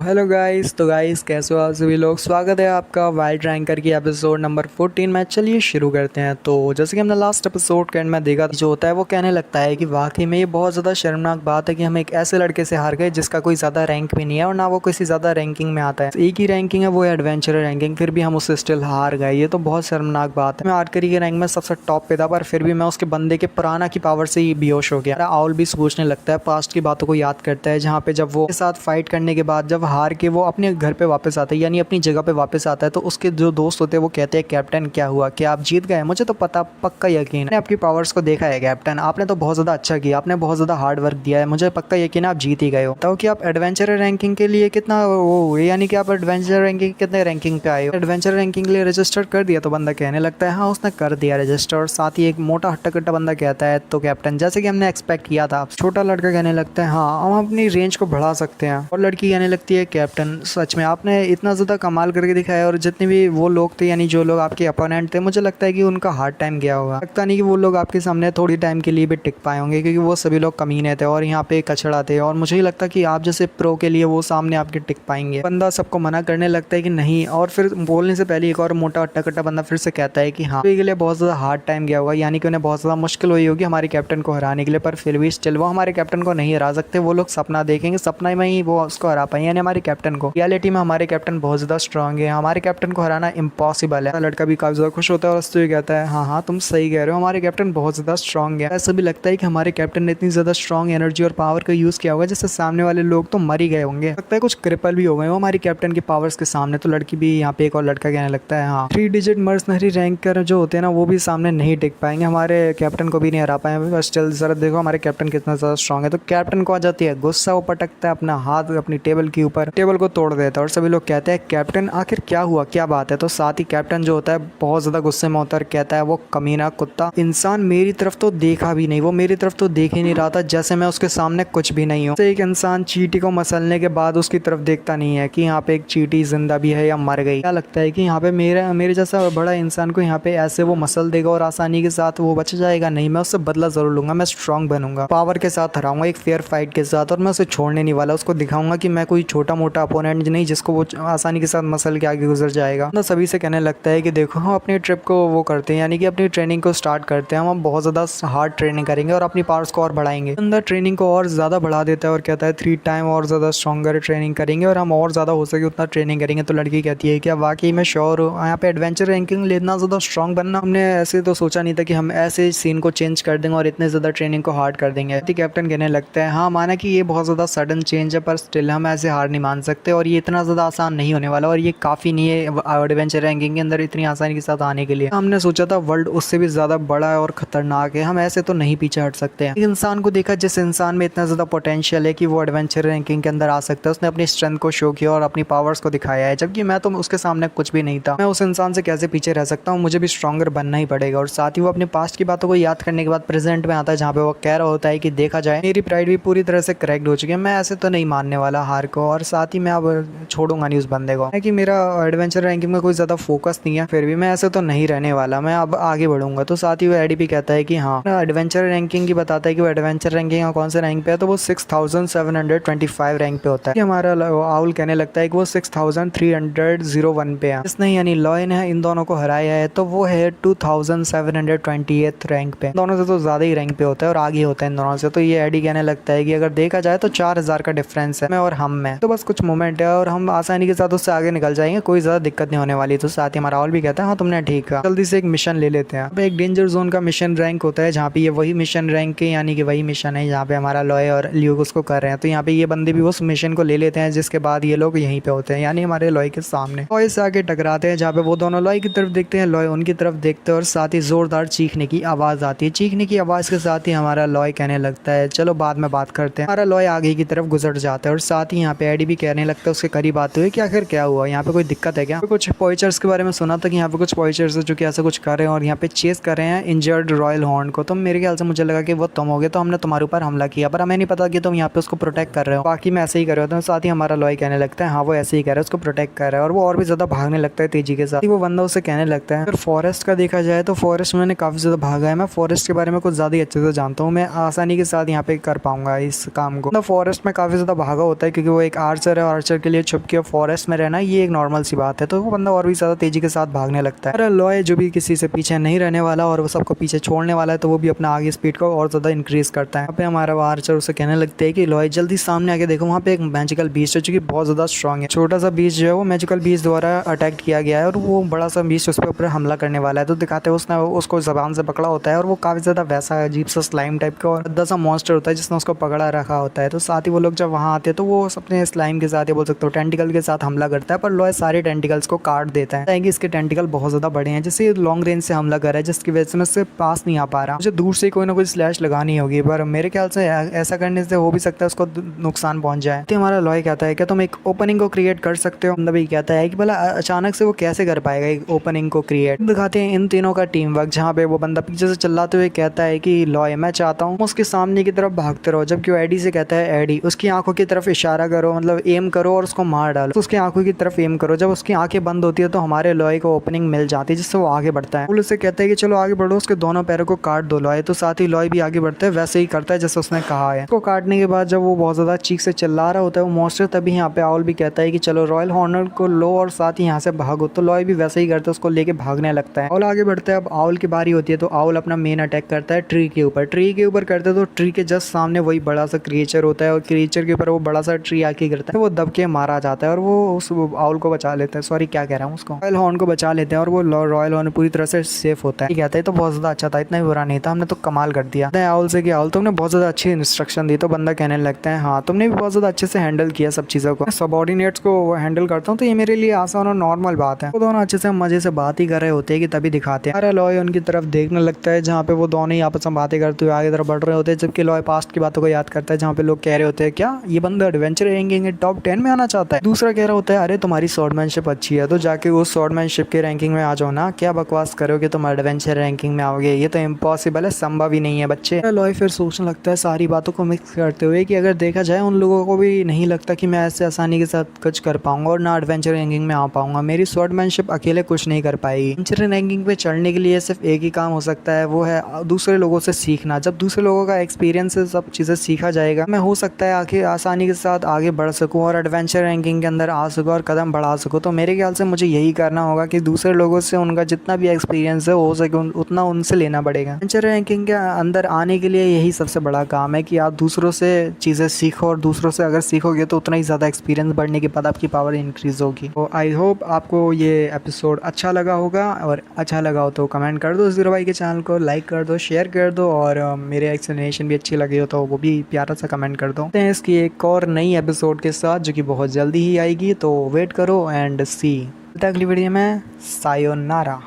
Hello guys. तो guys कैसे हो आप सभी लोग। स्वागत है आपका वाइल्ड रैंकर की एपिसोड नंबर 14 में। चलिए शुरू करते हैं। तो जैसे कि हमने लास्ट एपिसोड के एंड में देखा, जो होता है वो कहने लगता है कि वाकई में ये बहुत ज़्यादा शर्मनाक बात है कि हम एक ऐसे लड़के से हार गए जिसका कोई ज़्यादा रैंक भी नहीं है और ना वो किसी ज़्यादा रैंकिंग में आता है। एक ही रैंकिंग है, वो है एडवेंचर रैंकिंग, फिर भी हम उससे स्टिल हार गए। ये तो बहुत शर्मनाक बात है। मैं आर्करी के रैंक में सबसे टॉप पे था, पर फिर भी मैं उसके बंदे के पुराना की पावर से ही बेहोश हो गया। आउल भी सोचने लगता है, पास्ट की बातों को याद करता है, जहाँ पे जब वो के साथ फाइट करने के बाद जब हार के वो अपने घर पे वापस आता है, यानी अपनी जगह पे वापस आता है, तो उसके जो दोस्त होते हैं वो कहते हैं कैप्टन क्या हुआ, क्या आप जीत गए। मुझे तो पता पक्का यकीन है, मैंने आपकी पावर्स को देखा है कैप्टन, आपने तो बहुत ज़्यादा अच्छा किया, आपने बहुत ज़्यादा हार्ड वर्क दिया है, मुझे पक्का यकीन है आप जीत ही गए हो। तो कि आप एडवेंचर रैंकिंग के लिए कितना वो हुए, यानी कि आप एडवेंचर रैंकिंग कितने रैंकिंग पे आए हो। एडवेंचर रैंकिंग के लिए रजिस्टर कर दिया, तो बंदा कहने लगता है हाँ उसने कर दिया रजिस्टर। साथ ही एक मोटा हट्टा कट्टा बंदा कहता है तो कैप्टन जैसे कि हमने एक्सपेक्ट किया था। छोटा लड़का कहने लगता है हाँ हम अपनी रेंज को बढ़ा सकते हैं, और लड़की कहने लगती है कैप्टन सच में आपने इतना ज़्यादा कमाल करके दिखाया, और जितने भी वो लोग थे यानी जो लोग आपके अपोनेंट थे, मुझे लगता है कि उनका हार्ड टाइम गया होगा। लगता नहीं कि वो लोग आपके सामने थोड़ी टाइम के लिए भी टिक पाए होंगे, क्योंकि वो सभी लोग कमीने थे और यहाँ पे कचड़ा थे, और मुझे ही लगता कि आप जैसे प्रो के लिए वो सामने आपके टिक पाएंगे। बंदा सबको मना करने लगता है कि नहीं, और फिर बोलने से पहले एक और मोटा अट्टा कट्टा बंदा फिर से कहता है कि हाँ के लिए बहुत ज़्यादा हार्ड टाइम गया होगा, यानी कि उन्हें बहुत ज़्यादा मुश्किल हुई होगी हमारे कैप्टन को हराने के लिए, पर फिर भी स्टिल वो हमारे कैप्टन को नहीं हरा सकते। वो लोग सपना देखेंगे, सपना में ही वो उसको हरा पाएंगे, यानी हमारे कैप्टन को। रियलिटी में हमारे कैप्टन बहुत ज़्यादा स्ट्रांग है, हमारे कैप्टन को हराना इम्पॉसिबल है। लड़का भी काफ़ी ज़्यादा खुश होता है और उससे कहता है हाँ हाँ तुम सही कह रहे हो, हमारे कैप्टन बहुत ज़्यादा स्ट्रांग है। ऐसा भी लगता है कि हमारे कैप्टन ने इतनी ज़्यादा स्ट्रांग एनर्जी और पावर का यूज़ किया होगा जिससे सामने वाले लोग तो मर ही गए होंगे, लगता है कुछ क्रिपल भी हो गए हो हमारे कैप्टन के पावर्स के सामने। तो लड़की भी यहाँ पे एक और लड़का कहने लगता है हाँ 3 डिजिट मर्सनरी रैंकर जो होते हैं ना वो भी सामने नहीं टिक पाएंगे, हमारे कैप्टन को भी नहीं हरा पाएंगे। बस चल जरा देखो हमारे कैप्टन कितना ज़्यादा स्ट्रांग है। तो कैप्टन को आ जाती है गुस्सा, वो पटकता है अपना हाथ अपनी टेबल के ऊपर, टेबल को तोड़ देता है, और सभी लोग कहते हैं कैप्टन आखिर क्या हुआ, क्या बात है। तो साथ ही कैप्टन जो होता है बहुत ज़्यादा गुस्से में होता है, कहता है वो कमीना कुत्ता इंसान मेरी तरफ तो देखा भी नहीं, वो मेरी तरफ तो देख ही नहीं रहा था, जैसे मैं उसके सामने कुछ भी नहीं हूँ। एक इंसान चींटी को मसलने के बाद उसकी तरफ देखता नहीं है कि यहाँ पे एक चींटी जिंदा भी है या मर गई। क्या लगता है कि यहाँ पे मेरे जैसा बड़ा इंसान को यहाँ पे ऐसे वो मसल देगा और आसानी के साथ वो बच जाएगा? नहीं, मैं उससे बदला जरूर लूंगा, मैं स्ट्रांग बनूंगा, पावर के साथ हराऊंगा, एक फेयर फाइट के साथ, और मैं उसे छोड़ने नहीं वाला। उसको दिखाऊंगा कि मैं कोई छोटा मोटा अपोनेंट नहीं जिसको वो आसानी के साथ मसल के आगे गुजर जाएगा। तो सभी से कहने लगता है कि देखो हम अपनी ट्रिप को वो करते हैं, यानी कि अपनी ट्रेनिंग को स्टार्ट करते हैं, हम बहुत ज़्यादा हार्ड ट्रेनिंग करेंगे और अपनी पावर्स को और बढ़ाएंगे। अंदर ट्रेनिंग को और ज़्यादा बढ़ा देता है और कहता है 3 टाइम और ज़्यादा स्ट्रॉन्गर ट्रेनिंग करेंगे और हम और ज़्यादा हो सके उतना ट्रेनिंग करेंगे। तो लड़की कहती है क्या वाकई में श्योर हो? यहाँ पे एडवेंचर रैंकिंग लिए इतना ज़्यादा स्ट्रॉन्ग बनना, हमने ऐसे तो सोचा नहीं था कि हम ऐसे सीन को चेंज कर देंगे और इतने ज़्यादा ट्रेनिंग को हार्ड कर देंगे। कैप्टन कहने लगता है हाँ माना कि ये बहुत ज़्यादा सडन चेंज है, पर स्टिल हम ऐसे हार नहीं मान सकते, और ये इतना ज़्यादा आसान नहीं होने वाला, और ये काफ़ी नहीं है एडवेंचर रैंकिंग के अंदर इतनी आसानी के साथ आने के लिए। हमने सोचा था वर्ल्ड उससे भी ज़्यादा बड़ा है और ख़तरनाक है, हम ऐसे तो नहीं पीछे हट सकते हैं। इंसान को देखा जिस इंसान में इतना ज़्यादा पोटेंशियल है कि वो एडवेंचर रैंकिंग के अंदर आ सकता है, उसने अपनी स्ट्रेंथ को शो किया और अपनी पावर्स को दिखाया है, जबकि मैं तो उसके सामने कुछ भी नहीं था। मैं उस इंसान से कैसे पीछे रह सकता हूँ, मुझे भी स्ट्रॉन्गर बनना ही पड़ेगा। और साथ ही वो अपने पास्ट की बातों को याद करने के बाद प्रेजेंट में आता है, जहाँ पे वो कह रहा होता है कि देखा जाए मेरी प्राइड भी पूरी तरह से करेक्ट हो चुकी है, मैं ऐसे तो नहीं मानने वाला हार को, और साथ ही मैं अब छोड़ूंगा नहीं उस बंदे को, कि मेरा एडवेंचर रैंकिंग में कोई ज़्यादा फोकस नहीं है, फिर भी मैं ऐसे तो नहीं रहने वाला, मैं अब आगे बढ़ूंगा। तो साथ ही वो एडीपी कहता है कि हाँ एडवेंचर रैंकिंग की बताता है कि वो एडवेंचर रैंकिंग कौन से रैंक पे है, तो वो 6725 रैंक पे होता है। हमारा आउल कहने लगता है कि वो 6301 पे है, इसने यानी लॉय ने इन दोनों को हराया है, तो वो है 2728 रैंक पे। दोनों से तो ज़्यादा ही रैंक पे होता है और आगे होता है इन दोनों से। तो ये एडी कहने लगता है कि अगर देखा जाए तो 4000 का डिफरेंस है मैं और हम में, तो बस कुछ मोमेंट है और हम आसानी के साथ उससे आगे निकल जाएंगे, कोई ज़्यादा दिक्कत नहीं होने वाली। तो साथ ही हमारा राहुल भी कहता है हाँ तुमने ठीक कहा, जल्दी से एक मिशन ले लेते हैं। अब एक डेंजर जोन का मिशन रैंक होता है, जहाँ पे ये वही मिशन रैंक के यानी कि वही मिशन है जहाँ पे हमारा लॉय और ल्यूक उसको कर रहे हैं। तो यहाँ पे ये बंदे भी उस मिशन को ले लेते हैं, जिसके बाद ये लोग यहीं पे होते हैं, यानी हमारे लॉय के सामने। लॉय से आगे टकराते हैं, जहाँ पे वो दोनों लॉय की तरफ देखते हैं, लॉय उनकी तरफ देखते हैं, और साथ ही जोरदार चीखने की आवाज़ आती है। चीखने की आवाज़ के साथ ही हमारा लॉय कहने लगता है चलो बाद में बात करते हैं। हमारा लॉय आगे की तरफ गुजर जाता है, और साथ ही यहाँ पे एडी भी कहने लगता है उसके करीब आते हुए कि आखिर क्या हुआ, यहाँ पे कोई दिक्कत है क्या? कुछ पॉइचर्स के बारे में सुना था कि यहाँ पे कुछ पॉइचर्स है जो कि ऐसा कुछ कर रहे हैं और यहाँ पे चेस कर रहे हैं इंजर्ड रॉयल हॉर्न को। तो मेरे ख्याल से मुझे लगा कि वो तुम हो गए, तो हमने तुम्हारे ऊपर हमला किया, पर हमें नहीं पता कि तुम यहाँ पे उसको प्रोटेक्ट कर रहे हो, बाकी मैं ऐसे ही कर रहा था। साथ ही हमारा लॉय कहने लगता है हाँ वो ऐसे ही कर रहा है, उसको प्रोटेक्ट कर रहा है, और वो और भी ज्यादा भागने लगता है तेजी के साथ। वो बंदा उसे कहने लगता है अगर फॉरेस्ट का देखा जाए तो फॉरेस्ट में मैंने काफी ज्यादा भागा है, मैं फॉरेस्ट के बारे में कुछ ज्यादा ही अच्छे से जानता हूँ, मैं आसानी के साथ यहाँ पे कर पाऊंगा इस काम को। फॉरेस्ट में काफी ज्यादा भागा होता है क्योंकि वो एक आर्चर है, आर्चर के लिए छुप के फॉरेस्ट में रहना ये एक नॉर्मल सी बात है, तो वो बंदा और भी ज़्यादा तेजी के साथ भागने लगता है। लॉय जो भी किसी से पीछे नहीं रहने वाला और वो सबको पीछे छोड़ने वाला है, तो वो भी अपना आगे स्पीड को और ज़्यादा इंक्रीज करता है। यहाँ पे हमारा आर्चर उसे कहने लगते हैं कि लॉय जल्दी सामने आके देखो, वहाँ पे एक मैजिकल बीस्ट है जो कि बहुत ज़्यादा स्ट्रॉन्ग है। छोटा सा बीस्ट जो है वो मैजिकल बीस्ट द्वारा अटैक किया गया है और वो बड़ा सा बीस्ट उस पर ऊपर हमला करने वाला है। तो दिखाते हैं उसने उसको जबान से पकड़ा होता है और वो काफ़ी ज़्यादा वैसा अजीब सा स्लाइम टाइप का और गंदा सा मॉन्स्टर होता है जिसने उसको पकड़ा रखा होता है। तो साथ ही वो लोग जब वहाँ आते हैं तो वो अपने स्लाइम के साथ, या बोल सकते हो टेंटिकल के साथ हमला करता है, पर लॉय सारे टेंटिकल्स को काट देता है कि इसके टेंटिकल बहुत ज़्यादा बड़े हैं, जिससे लॉन्ग रेंज से हमला कर रहा है, जिसकी वजह से मैं उससे पास नहीं आ पा रहा। मुझे दूर से कोई ना कोई स्लैश लगानी होगी, पर मेरे ख्याल से ऐसा करने से हो भी सकता है उसको नुकसान पहुंच जाए। तो हमारा लॉय कहता है कि तुम एक ओपनिंग को क्रिएट कर सकते हो। भी कहता है कि भला अचानक से वो कैसे कर पाएगा एक ओपनिंग को क्रिएट। दिखाते हैं इन तीनों का टीम वर्क, जहाँ पे वो बंदा पीछे से चिल्लाते हुए कहता है कि लॉय मैं चाहता हूँ उसके सामने की तरफ भागते रहो, जबकि वो एडी से कहता है एडी उसकी आंखों की तरफ इशारा करो, मतलब एम करो और उसको मार डालो। तो उसकी आंखों की तरफ एम करो, जब उसकी आंखें बंद होती है तो हमारे लॉय को ओपनिंग मिल जाती है, जिससे वो आगे बढ़ता है। उससे कहता है कि चलो आगे बढ़ो, उसके दोनों पैरों को काट दो लॉय। तो साथ ही लॉय भी आगे बढ़ता है, वैसे ही करता है जैसे उसने कहा है। उसको काटने के बाद जब वो बहुत ज्यादा चीख से चिल्ला रहा होता है वो मॉन्स्टर, तभी यहाँ पे आउल भी कहता है कि चलो रॉयल हॉर्नर को लो और साथ ही यहाँ से भागो। तो लॉय भी वैसे ही करता है, उसको लेके भागने लगता है। आउल आगे बढ़ता है। अब आउल की बारी होती है तो आउल अपना मेन अटैक करता है ट्री के ऊपर। ट्री के ऊपर करता है तो ट्री के जस्ट सामने वही बड़ा सा क्रिएचर होता है और क्रिएचर के ऊपर वो बड़ा सा ट्री आके गिरता है, वो दब के मारा जाता है और वो उस आउल को बचा लेता है। सॉरी क्या कह रहा हूँ, उसको रॉयल हॉर्न को बचा लेते हैं और वो रॉयल हॉर्न पूरी तरह से सेफ होता है। कहता है तो बहुत ज्यादा अच्छा था, इतना ही बुरा नहीं था, हमने तो कमाल कर दिया। आउल से कि आउल तुमने बहुत ज्यादा अच्छी इंस्ट्रक्शन दी। तो बंदा कहने लगता है हाँ तुमने भी बहुत ज्यादा अच्छे से हैंडल किया सब चीजों को। सबॉर्डिनेट्स को हैंडल करता हूँ तो ये मेरे लिए आसान और नॉर्मल बात है। वो दोनों अच्छे से मजे से बात ही कर रहे होते हैं कि तभी दिखाते हैं अरे लॉय उनकी तरफ देखने लगता है, जहाँ पे वो दोनों ही आपस में बातें करते हुए आगे तरफ बढ़ रहे होते हैं, जबकि लॉय पास्ट की बातों को याद करता है, जहाँ पे लोग कह रहे होते हैं क्या ये बंदा एडवेंचर रैंकिंग टॉप 10 में आना चाहता है। दूसरा कह रहा होता है अरे तुम्हारी स्वॉर्डमैनशिप अच्छी है तो जाके उस स्वॉर्डमैनशिप के रैंकिंग में आ जाओ ना, क्या बकवास करोगे तुम एडवेंचर रैंकिंग में आओगे, ये तो इम्पॉसिबल है, संभव ही नहीं है बच्चे। लॉय फिर सोचने लगता है सारी बातों को मिक्स करते हुए कि अगर देखा जाए उन लोगों को भी नहीं लगता कि मैं ऐसे आसानी के साथ कुछ कर पाऊंगा और ना एडवेंचर रैंकिंग में आ पाऊंगा, मेरी स्वॉर्डमैनशिप अकेले कुछ नहीं कर पाएगी। एडवेंचर रैंकिंग पे चढ़ने के लिए सिर्फ एक ही काम हो सकता है, वो है दूसरे लोगों से सीखना। जब दूसरे लोगों का एक्सपीरियंस से सब चीज़ें सीखा जाएगा, मैं हो सकता है आखिर आसानी के साथ आगे बढ़ सकूं और एडवेंचर रैंकिंग के अंदर आ सकूं और कदम बढ़ा सकूं। तो मेरे ख्याल से मुझे यही करना होगा कि दूसरे लोगों से उनका जितना भी एक्सपीरियंस है हो सके उतना उनसे लेना पड़ेगा। एडवेंचर रैंकिंग के अंदर आने के लिए यही सबसे बड़ा काम है कि आप दूसरों से चीज़ें सीखो और दूसरों से अगर सीखोगे तो उतना ही ज़्यादा एक्सपीरियंस बढ़ने के बाद आपकी पावर इंक्रीज होगी। तो आई होप आपको ये एपिसोड अच्छा लगा होगा, और अच्छा लगा हो तो कमेंट कर दो, ज़ीरो भाई के चैनल को लाइक कर दो, शेयर कर दो, और मेरे एक्सप्लेनेशन भी अच्छी लगी हो तो वो भी प्यारा सा कमेंट कर दो। इसकी एक और नई एपिसोड के साथ जो कि बहुत जल्दी ही आएगी, तो वेट करो एंड सी। अगली वीडियो में सायोनारा।